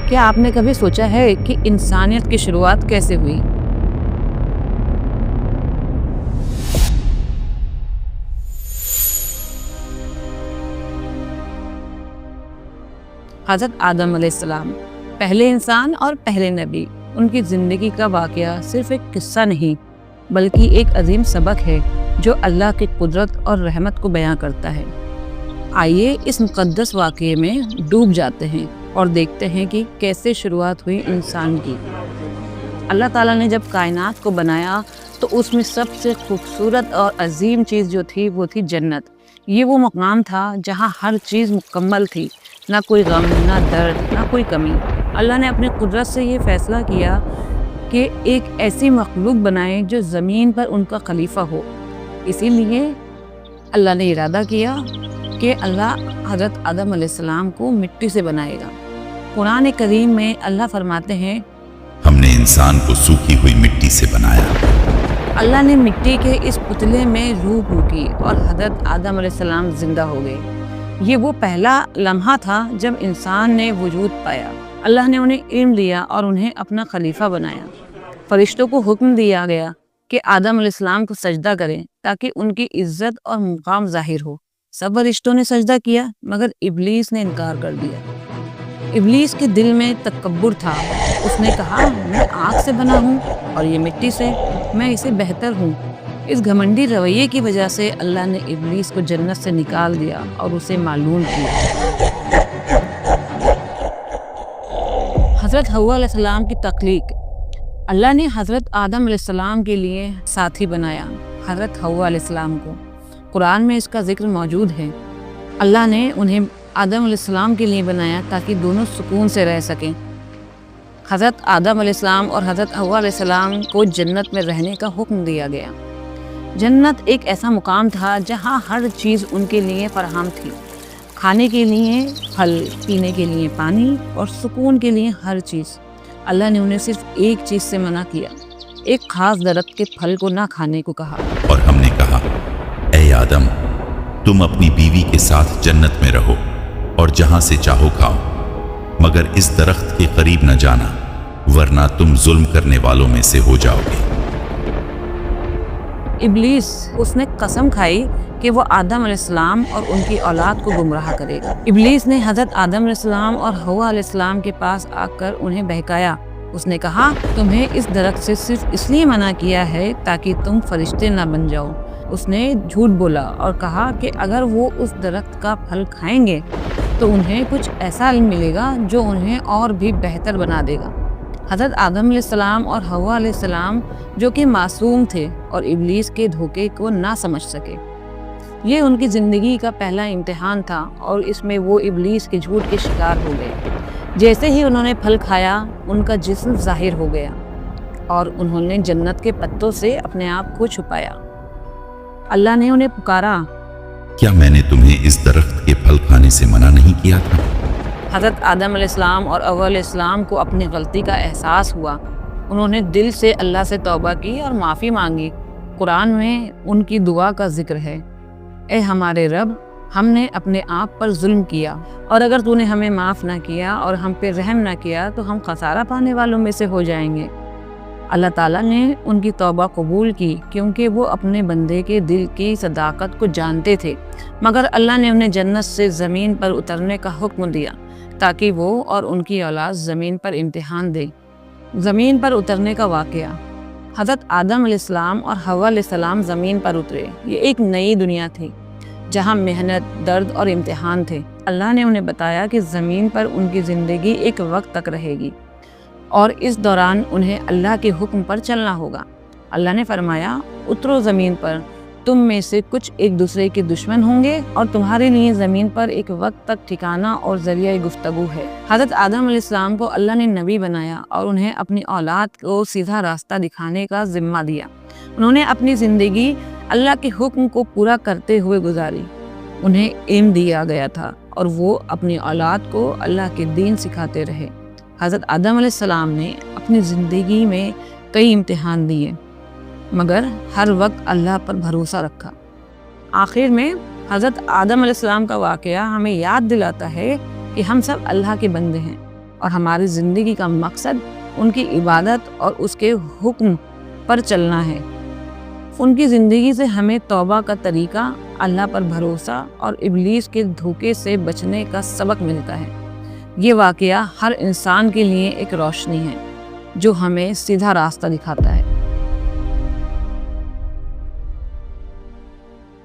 کیا آپ نے کبھی سوچا ہے کہ انسانیت کی شروعات کیسے ہوئی؟ حضرت آدم علیہ السلام پہلے انسان اور پہلے نبی، ان کی زندگی کا واقعہ صرف ایک قصہ نہیں بلکہ ایک عظیم سبق ہے جو اللہ کی قدرت اور رحمت کو بیان کرتا ہے۔ آئیے اس مقدس واقعے میں ڈوب جاتے ہیں اور دیکھتے ہیں کہ کیسے شروعات ہوئی انسان کی۔ اللہ تعالیٰ نے جب کائنات کو بنایا تو اس میں سب سے خوبصورت اور عظیم چیز جو تھی وہ تھی جنت۔ یہ وہ مقام تھا جہاں ہر چیز مکمل تھی، نہ کوئی غم، نہ درد، نہ کوئی کمی۔ اللہ نے اپنی قدرت سے یہ فیصلہ کیا کہ ایک ایسی مخلوق بنائے جو زمین پر ان کا خلیفہ ہو۔ اسی لیے اللہ نے ارادہ کیا کہ اللہ حضرت آدم علیہ السلام کو مٹی سے بنائے گا۔ قرآن کریم میں اللہ فرماتے ہیں، ہم نے انسان کو سوکھی ہوئی مٹی سے بنایا۔ اللہ نے مٹی کے اس پتلے میں روح پھونکی اور حضرت آدم علیہ السلام زندہ ہو گئے۔ یہ وہ پہلا لمحہ تھا جب انسان نے وجود پایا۔ اللہ نے انہیں علم دیا اور انہیں اپنا خلیفہ بنایا۔ فرشتوں کو حکم دیا گیا کہ آدم علیہ السلام کو سجدہ کریں تاکہ ان کی عزت اور مقام ظاہر ہو۔ سب فرشتوں نے سجدہ کیا مگر ابلیس نے انکار کر دیا۔ ابلیس کے دل میں تکبر تھا۔ اس نے کہا، میں آگ سے بنا ہوں اور یہ مٹی سے، میں اسے بہتر ہوں۔ اس گھمنڈی رویے کی وجہ سے اللہ نے ابلیس کو جنت سے نکال دیا اور اسے معلوم کیا۔ حضرت حوا علیہ السلام کی تخلیق۔ اللہ نے حضرت آدم علیہ السلام کے لیے ساتھی بنایا، حضرت حوا علیہ السلام کو۔ قرآن میں اس کا ذکر موجود ہے۔ اللہ نے انہیں آدم علیہ السلام کے لیے بنایا تاکہ دونوں سکون سے رہ سکیں۔ حضرت آدم علیہ السلام اور حضرت حوا علیہ السلام کو جنت میں رہنے کا حکم دیا گیا۔ جنت ایک ایسا مقام تھا جہاں ہر چیز ان کے لیے فراہم تھی، کھانے کے لیے پھل، پینے کے لیے پانی اور سکون کے لیے ہر چیز۔ اللہ نے انہیں صرف ایک چیز سے منع کیا، ایک خاص درخت کے پھل کو نہ کھانے کو کہا۔ اور ہم نے کہا، اے آدم، تم اپنی بیوی کے ساتھ جنت میں رہو اور جہاں سے چاہو کھاؤ، مگر اس درخت کے قریب نہ جانا ورنہ تم ظلم کرنے والوں میں سے ہو جاؤ گے۔ ابلیس، اس نے قسم کھائی کہ وہ آدم علیہ السلام اور ان کی اولاد کو گمراہ کرے گا۔ ابلیس نے حضرت آدم علیہ السلام اور حوا علیہ السلام کے پاس آ کر انہیں بہکایا۔ اس نے کہا، تمہیں اس درخت سے صرف اس لیے منع کیا ہے تاکہ تم فرشتے نہ بن جاؤ۔ اس نے جھوٹ بولا اور کہا کہ اگر وہ اس درخت کا پھل کھائیں گے تو انہیں کچھ ایسا علم ملے گا جو انہیں اور بھی بہتر بنا دے گا۔ حضرت آدم علیہ السلام اور حوا علیہ السلام جو کہ معصوم تھے اور ابلیس کے دھوکے کو نہ سمجھ سکے، یہ ان کی زندگی کا پہلا امتحان تھا اور اس میں وہ ابلیس کے جھوٹ کے شکار ہو گئے۔ جیسے ہی انہوں نے پھل کھایا، ان کا جسم ظاہر ہو گیا اور انہوں نے جنت کے پتوں سے اپنے آپ کو چھپایا۔ اللہ نے انہیں پکارا، کیا میں نے تمہیں اس درخت کے پھل کھانے سے منع نہیں کیا تھا؟ حضرت آدم علیہ السلام اور حوا علیہ السلام کو اپنی غلطی کا احساس ہوا۔ انہوں نے دل سے اللہ سے توبہ کی اور معافی مانگی۔ قرآن میں ان کی دعا کا ذکر ہے، اے ہمارے رب، ہم نے اپنے آپ پر ظلم کیا اور اگر تو نے ہمیں معاف نہ کیا اور ہم پہ رحم نہ کیا تو ہم خسارہ پانے والوں میں سے ہو جائیں گے۔ اللہ تعالیٰ نے ان کی توبہ قبول کی کیونکہ وہ اپنے بندے کے دل کی صداقت کو جانتے تھے، مگر اللہ نے انہیں جنت سے زمین پر اترنے کا حکم دیا تاکہ وہ اور ان کی اولاد زمین پر امتحان دیں۔ زمین پر اترنے کا واقعہ۔ حضرت آدم علیہ السلام اور حوا علیہ السلام زمین پر اترے۔ یہ ایک نئی دنیا تھی جہاں محنت، درد اور امتحان تھے۔ اللہ نے انہیں بتایا کہ زمین پر ان کی زندگی ایک وقت تک رہے گی اور اس دوران انہیں اللہ کے حکم پر چلنا ہوگا۔ اللہ نے فرمایا، اترو زمین پر، تم میں سے کچھ ایک دوسرے کے دشمن ہوں گے اور تمہارے لیے زمین پر ایک وقت تک ٹھکانہ اور ذریعہ گفتگو ہے۔ حضرت آدم علیہ السلام کو اللہ نے نبی بنایا اور انہیں اپنی اولاد کو سیدھا راستہ دکھانے کا ذمہ دیا۔ انہوں نے اپنی زندگی اللہ کے حکم کو پورا کرتے ہوئے گزاری۔ انہیں علم دیا گیا تھا اور وہ اپنی اولاد کو اللہ کے دین سکھاتے رہے۔ حضرت آدم علیہ السلام نے اپنی زندگی میں کئی امتحان دیے مگر ہر وقت اللہ پر بھروسہ رکھا۔ آخر میں حضرت آدم علیہ السلام کا واقعہ ہمیں یاد دلاتا ہے کہ ہم سب اللہ کے بندے ہیں۔ اور ہماری زندگی کا مقصد ان کی عبادت اور اس کے حکم پر چلنا ہے۔ ان کی زندگی سے ہمیں توبہ کا طریقہ، اللہ پر بھروسہ اور ابلیس کے دھوکے سے بچنے کا سبق ملتا ہے۔ یہ واقعہ ہر انسان کے لیے ایک روشنی ہے جو ہمیں سیدھا راستہ دکھاتا ہے۔